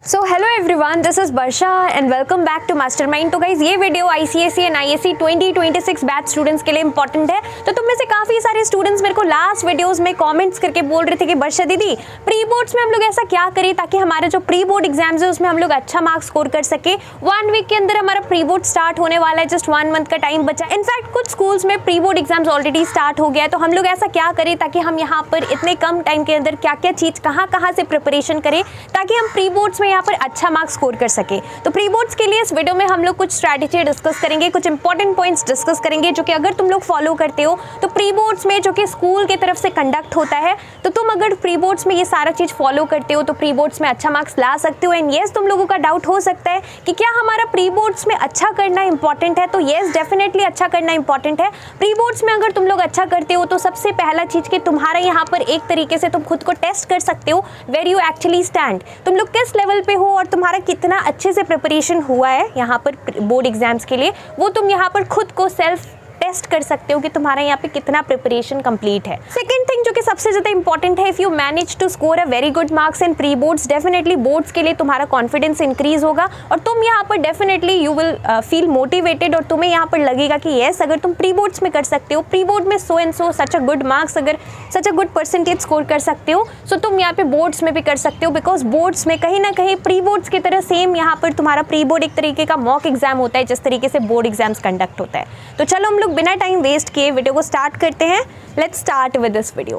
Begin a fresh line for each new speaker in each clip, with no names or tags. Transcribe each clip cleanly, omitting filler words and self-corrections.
So hello everyone, this is Varsha and welcome back to Mastermind. तो guys ये video ICSE and ISC 2026 batch students के लिए important है। तो तुम में से काफी सारे स्टूडेंट्स मेरे को लास्ट वीडियोस में कमेंट्स करके बोल रहे थे कि वर्षा दीदी प्री बोर्ड्स में हम लोग ऐसा क्या करें ताकि हमारे जो प्री बोर्ड एग्जाम्स है उसमें हम लोग अच्छा मार्क्स स्कोर कर सके। 1 वीक के अंदर हमारा प्री बोर्ड स्टार्ट होने वाला है, जस्ट 1 मंथ का टाइम बचा। इनफैक्ट कुछ स्कूल्स में pre board exams already start हो गया है। तो हम लोग ऐसा क्या करें ताकि हम यहाँ पर इतने कम टाइम के अंदर क्या क्या चीज कहाँ से प्रिपरेशन करें ताकि हम प्री बोर्ड्स में यहाँ पर अच्छा मार्क्स स्कोर कर सके। तो प्री बोर्ड्स के लिए इस वीडियो में हम लोग कुछ स्ट्रैटेजी डिस्कस करेंगे, कुछ इंपॉर्टेंट पॉइंट्स डिस्कस करेंगे जो कि अगर तुम लोग फॉलो करते हो तो प्री बोर्ड्स में जो कि स्कूल की तरफ से कंडक्ट होता है, तो तुम अगर प्री बोर्ड्स में ये सारा चीज फॉलो करते हो तो प्री बोर्ड्स में अच्छा मार्क्स ला सकते हो। एंड येस, तुम लोगों का डाउट हो सकता है कि क्या हमारा प्री बोर्ड्स में अच्छा करना इंपॉर्टेंट है। तो येस, डेफिनेटली अच्छा करना इंपॉर्टेंट है। प्री बोर्ड्स में अगर तुम लोग अच्छा करते हो तो सबसे पहला चीज कि तुम्हारा यहाँ पर एक तरीके से तुम खुद को टेस्ट कर सकते हो वेर यू एक्चुअली स्टैंड, तुम लोग किस लेवल पे हो और तुम्हारा कितना अच्छे से प्रिपरेशन हुआ है यहाँ पर बोर्ड एग्जाम्स के लिए, वो तुम यहाँ पर खुद को सेल्फ टेस्ट कर सकते हो कि तुम्हारा यहाँ पे कितना प्रिपरेशन कंप्लीट है। सेकंड थिंग जो कि सबसे ज्यादा इंपॉर्टेंट है, if you manage to score a very good marks in pre boards, definitely boards के लिए तुम्हारा कॉन्फिडेंस इंक्रीज होगा और तुम यहाँ पर definitely you will feel motivated और तुम्हें यहाँ पर लगेगा कि येस, अगर तुम प्री बोर्ड्स में कर सकते हो, प्री बोर्ड में so and so such a good marks, अगर सच अ गुड परसेंटेज स्कोर कर सकते हो, सो तुम यहाँ पे बोर्ड्स में भी कर सकते हो। बिकॉज बोर्ड्स में कहीं ना कहीं प्री बोर्ड्स की तरह सेम यहाँ पर तुम्हारा प्री बोर्ड एक तरीके का मॉक एग्जाम होता है जिस तरीके से बोर्ड एग्जाम्स कंडक्ट होता है। तो चलो हम लोग बिना टाइम वेस्ट किए वीडियो को स्टार्ट करते हैं। Let's start with this video.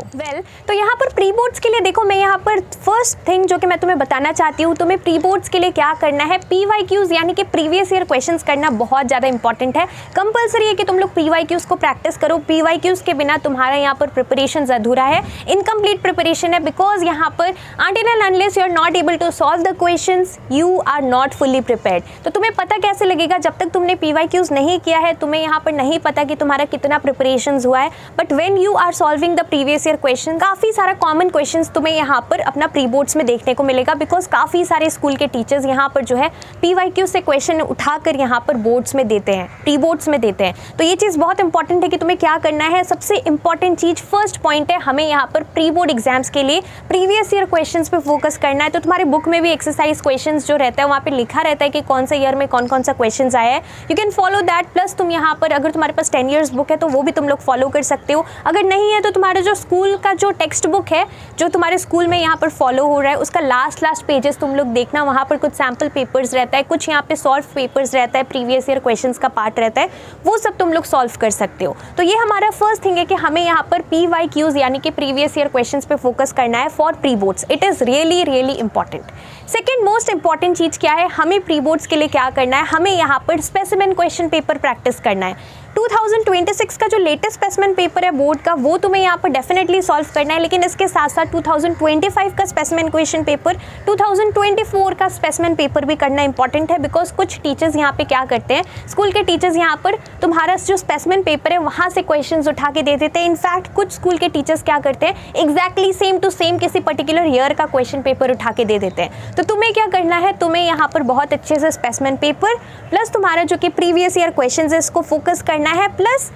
तो यहाँ पर प्री बोर्ड्स के लिए देखो, मैं यहाँ पर फर्स्ट थिंग जो कि मैं तुम्हें बताना चाहती हूँ, तुम्हें प्री बोर्ड्स के लिए क्या करना है, पीवाईक्यूज यानी कि प्रीवियस ईयर क्वेश्चंस करना बहुत ज्यादा इंपॉर्टेंट है। कंपलसरी है कि तुम लोग पीवाईक्यूज को प्रैक्टिस करो। पीवाईक्यूज के बिना तुम्हारा यहाँ पर प्रिपरेशन अधूरा है, इनकम्प्लीट प्रिपरेशन है। बिकॉज यहाँ पर until unless you are not able to solve the questions, you are not fully prepared। तो तुम्हें पता कैसे लगेगा जब तक तुमने पीवाईक्यूज नहीं किया है, तुम्हें यहाँ पर नहीं पता कि तुम्हारा कितना प्रिपरेशन हुआ है। But when you are solving the previous year question, काफी सारा कॉमन क्वेश्चंस तुम्हें यहाँ पर अपना प्री बोर्ड्स में देखने को मिलेगा। बिकॉज काफी सारे स्कूल के टीचर्स यहाँ पर जो है पीवाईक्यू से क्वेश्चन उठाकर यहाँ पर बोर्ड्स में देते हैं, प्री बोर्ड्स में देते हैं। तो ये चीज बहुत इंपॉर्टेंट है कि तुम्हें क्या करना है। सबसे इंपॉर्टेंट चीज फर्स्ट पॉइंट है, हमें यहाँ पर प्री बोर्ड एग्जाम्स के लिए प्रीवियस ईयर क्वेश्चंस पे फोकस करना है। तो तुम्हारे बुक में भी एक्सरसाइज क्वेश्चंस जो रहता है वहाँ पे लिखा रहता है कि कौन से ईयर में कौन कौन सा क्वेश्चंस आया है। You can follow that. Plus तुम यहाँ पर अगर तुम्हारे पास 10 ईयर्स बुक है तो वो भी तुम लोग फॉलो कर सकते हो। अगर नहीं है तो तुम्हारा जो स्कूल का जो टेक्स्ट बुक है जो तुम्हारे स्कूल में यहाँ पर फॉलो हो रहा है, उसका लास्ट पेजेस तुम लोग देखना, वहाँ पर कुछ सैम्पल पेपर्स रहता है, कुछ यहाँ पे सॉल्व पेपर्स रहता है, प्रीवियस ईयर क्वेश्चंस का पार्ट रहता है, वो सब तुम लोग सॉल्व कर सकते हो। तो ये हमारा फर्स्ट थिंग है कि हमें यहाँ पर पीवाईक्यूज यानी कि प्रीवियस ईयर क्वेश्चंस पे फोकस करना है for pre boards. It is really really important. Second most important चीज क्या है, हमें प्री बोर्ड्स के लिए क्या करना है, हमें यहाँ पर स्पेसिमेन क्वेश्चन पेपर प्रैक्टिस करना है। 2026 का जो लेटेस्ट स्पेसिमेन पेपर है बोर्ड का, वो तुम्हें यहाँ पर डेफिनेटली सॉल्व करना है। लेकिन इसके साथ साथ 2025 का स्पेसिमेन क्वेश्चन पेपर, 2024 का स्पेसिमेन पेपर भी करना इंपॉर्टेंट है। बिकॉज कुछ टीचर्स यहाँ पे क्या करते हैं, स्कूल के टीचर्स यहाँ पर तुम्हारा जो स्पेसिमेन पेपर है वहाँ से क्वेश्चंस उठा के दे देते हैं। इनफैक्ट कुछ स्कूल के टीचर्स क्या करते हैं, एग्जैक्टली सेम टू सेम किसी पर्टिकुलर ईयर का क्वेश्चन पेपर उठा के दे देते हैं। तो तुम्हें क्या करना है, तुम्हें यहाँ पर बहुत अच्छे से स्पेसिमेन पेपर प्लस तुम्हारा जो कि प्रीवियस ईयर क्वेश्चन है इसको फोकस करना है। Plus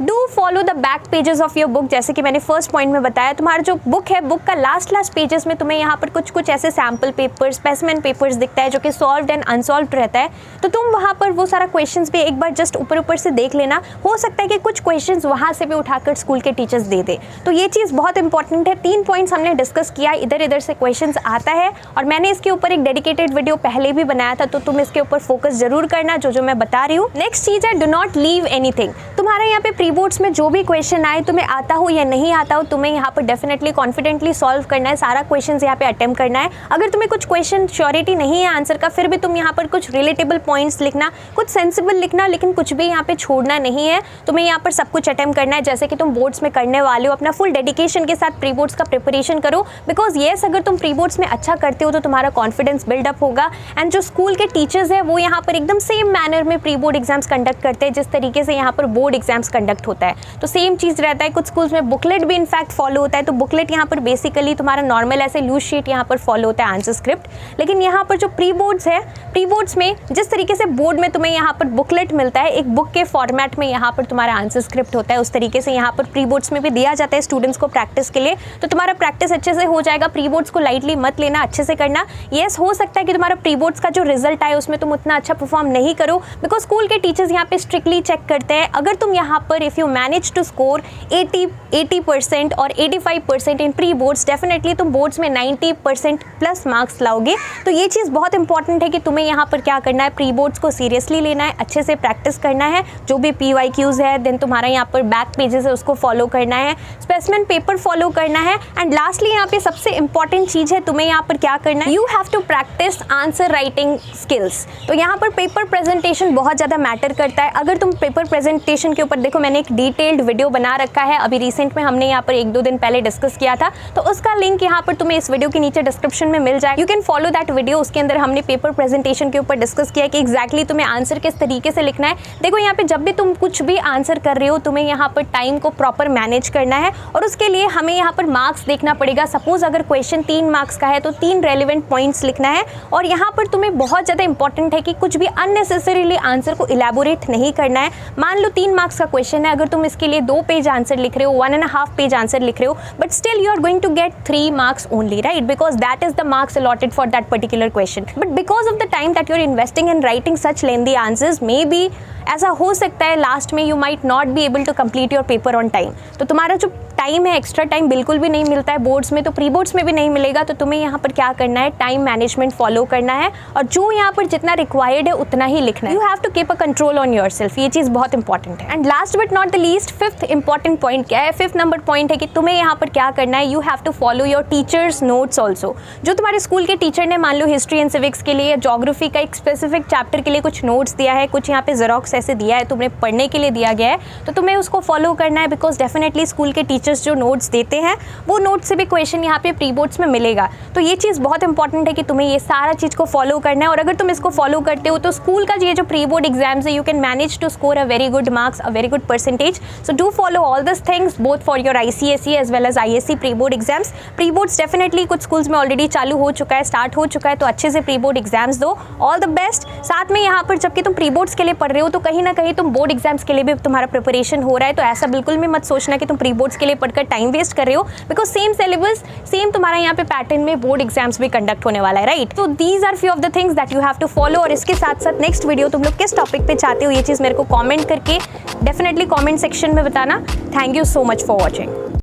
do follow the back pages of your book. जैसे कि मैंने फर्स्ट पॉइंट में बताया, तुम्हारा जो बुक है, बुक का लास्ट पेजेस में तुम्हें यहाँ पर कुछ ऐसे सैम्पल पेपर्स, स्पेसिमेन पेपर्स दिखता है जो कि सॉल्व्ड एंड अनसॉल्व्ड रहता है। तो तुम वहाँ पर वो सारा क्वेश्चंस भी एक बार जस्ट ऊपर से देख लेना। हो सकता है कि कुछ क्वेश्चंस वहाँ से भी उठाकर स्कूल के टीचर्स दे दे। तो ये चीज़ बहुत इंपॉर्टेंट है। 3 पॉइंट्स हमने डिस्कस किया, इधर से क्वेश्चंस आता है और मैंने इसके ऊपर एक डेडिकेटेड वीडियो पहले भी बनाया था, तो तुम इसके ऊपर फोकस जरूर करना जो मैं बता रही हूँ। नेक्स्ट चीज़ है, डू नॉट लीव एनीथिंग। तुम्हारा यहाँ पे प्री बोर्ड्स में जो भी क्वेश्चन आए, तुम्हें आता हो या नहीं आता हो, तुम्हें यहाँ पर डेफिनेटली कॉन्फिडेंटली सॉल्व करना है, सारा क्वेश्चंस यहाँ पे अटेम्प्ट करना है। अगर तुम्हें कुछ क्वेश्चन श्योरिटी नहीं है आंसर का, फिर भी तुम यहाँ पर कुछ रिलेटेबल पॉइंट्स लिखना, कुछ सेंसिबल लिखना, लेकिन कुछ भी यहाँ पे छोड़ना नहीं है। तुम्हें यहाँ पर सब कुछ अटेम्प्ट करना है जैसे कि तुम बोर्ड्स में करने वाले हो। अपना फुल डेडिकेशन के साथ प्री बोर्ड्स का प्रिपरेशन करो। बिकॉज येस, अगर तुम प्री बोर्ड्स में अच्छा करते हो तो तुम्हारा कॉन्फिडेंस बिल्डअप होगा। एंड जो स्कूल के टीचर्स है वो यहाँ पर एकदम सेम मैनर में प्री बोर्ड एग्जाम्स कंडक्ट करते हैं जिस तरीके से यहाँ पर बोर्ड एग्जाम्स कंडक्ट इम्पैक्ट होता है। तो सेम चीज़ रहता है, कुछ स्कूल्स में बुकलेट भी इनफैक्ट फॉलो होता है। तो बुकलेट यहाँ पर बेसिकली तुम्हारा नॉर्मल ऐसे लूज शीट यहाँ पर फॉलो होता है आंसर स्क्रिप्ट, लेकिन यहाँ पर जो प्री बोर्ड्स है, प्री बोर्ड्स में जिस तरीके से बोर्ड में तुम्हें यहाँ पर बुकलेट मिलता है, एक बुक के फॉर्मेट में यहाँ पर तुम्हारा आंसर स्क्रिप्ट होता है, उस तरीके से यहाँ पर प्री बोर्ड्स में भी दिया जाता है स्टूडेंट्स को प्रैक्टिस के लिए। तो तुम्हारा प्रैक्टिस अच्छे से हो जाएगा, प्री बोर्ड्स को लाइटली मत लेना, अच्छे से करना। येस, हो सकता है कि तुम्हारा प्री बोर्ड्स का जो रिजल्ट आए उसमें तुम उतना अच्छा परफॉर्म नहीं करो, बिकॉज स्कूल के टीचर्स यहाँ पे स्ट्रिक्टली चेक करते हैं। अगर तुम यहाँ पर if you manage to score 80% और 85% इन प्री बोर्ड्स, डेफिनेटली तुम बोर्ड्स में 90% प्लस मार्क्स लाओगे। तो ये चीज़ बहुत इंपॉर्टेंट है कि तुम्हें यहाँ पर क्या करना है, प्री बोर्ड्स को सीरियसली लेना है, अच्छे से प्रैक्टिस करना है, जो भी PYQs है, देन तुम्हारा यहाँ पर बैक पेजेस है उसको फॉलो करना है, स्पेसिमेन पेपर फॉलो करना है, एंड लास्टली यहाँ पे सबसे इंपॉर्टेंट चीज़ है, तुम्हें यहाँ पर क्या करना है, you have to practice answer writing skills. तो यहाँ पर पेपर प्रेजेंटेशन बहुत ज़्यादा मैटर करता है। अगर तुम पेपर प्रेजेंटेशन के ऊपर देखो, मैंने एक डिटेल्ड वीडियो बना रखा है, अभी रिसेंट में हमने यहाँ पर 1-2 दिन पहले डिस्कस किया था, तो उसका लिंक यहाँ पर तुम्हें इस वीडियो के नीचे डिस्क्रिप्शन में मिल जाए, you can follow that video. उसके अंदर हमने पेपर प्रेजेंटेशन के ऊपर डिस्कस किया कि एग्जैक्टली तुम्हें आंसर किस तरीके से लिखना है। देखो यहाँ पे जब भी तुम कुछ भी आंसर कर रहे हो, तुम्हें यहाँ पर टाइम को प्रॉपर मैनेज करना है, और उसके लिए हमें यहाँ पर मार्क्स देखना पड़ेगा। सपोज अगर क्वेश्चन 3 मार्क्स का है तो 3 रेलिवेंट पॉइंट्स लिखना है, और यहाँ पर तुम्हें बहुत ज़्यादा इंपॉर्टेंट है कि कुछ भी अननेसेसरीली आंसर को इलेबोरेट नहीं करना है। मान लो 3 मार्क्स का क्वेश्चन है, अगर तुम इसके लिए 2 पेज आंसर लिख रहे हो, 1.5 पेज आंसर लिख रहे हो, but still you are going to get 3 marks only, right, because that is the marks allotted for that particular question. But because of the time that you are investing in writing such lengthy answers, maybe ऐसा हो सकता है last में you might not be able to complete your paper on time. तो तुम्हारा जो time है, extra time बिल्कुल भी नहीं मिलता है बोर्ड्स में, तो प्री बोर्ड्स में भी नहीं मिलेगा। तो तुम्हें यहाँ पर क्या करना है, टाइम मैनेजमेंट फॉलो करना है, और जो यहाँ पर जितना रिक्वायर्ड है उतना ही लिखना है। You have to keep a control on yourself, ये चीज़ बहुत इंपॉर्टेंट है। And last but not the least, 5th important point क्या है, 5th नंबर पॉइंट है कि तुम्हें यहाँ पर क्या करना है, you have to follow your teachers notes also. जो तुम्हारे स्कूल के टीचर ने मान लो हिस्ट्री एंड सिविक्स के लिए, ज्योग्राफी का एक स्पेसिफिक चैप्टर के लिए कुछ नोट्स दिया है, कुछ यहाँ पे जेरोक्स ऐसे दिया है, तुम्हें पढ़ने के लिए दिया गया है, तो तुम्हें उसको फॉलो करना है, बिकॉज डेफिनेटली स्कूल के टीचर्स जो नोट्स देते हैं वो नोट से भी क्वेश्चन यहाँ पे प्री बोर्ड्स में मिलेगा। तो ये चीज़ बहुत इंपॉर्टेंट है कि तुम्हें ये सारा चीज़ को फॉलो करना है, और अगर तुम इसको फॉलो करते हो तो स्कूल का ये जो प्री बोर्ड एग्जाम्स है, you can manage to score a very good marks, a very good percentage. So do follow all this things both for your ICSE as well as ISC pre board exams. Pre boards definitely कुछ schools में already चालू हो चुका है, start हो चुका है, तो अच्छे से प्री बोर्ड एग्जाम्स दो, ऑल द बेस्ट। साथ में यहाँ पर जबकि तुम प्री बोर्ड्स के लिए पढ़ रहे हो, तो कहीं ना कहीं तुम बोर्ड एग्जाम्स के लिए भी तुम्हारा प्रिपरेशन हो रहा है। तो ऐसा बिल्कुल भी मत सोचना कि तुम प्री बोर्ड्स के लिए पढ़कर टाइम वेस्ट कर रहे हो, बिकॉज सेम सिलेबस, सेम तुम्हारा यहाँ पे पैटर्न में बोर्ड एग्जाम्स भी कंडक्ट होने वाला है, राइट। तो these are few of the things that you have to follow. और इसके साथ साथ नेक्स्ट वीडियो तुम लोग किस टॉपिक पे चाहते हो, ये चीज़ मेरे को कमेंट करके डेफिनेटली कमेंट सेक्शन में बताना। Thank you so much for watching.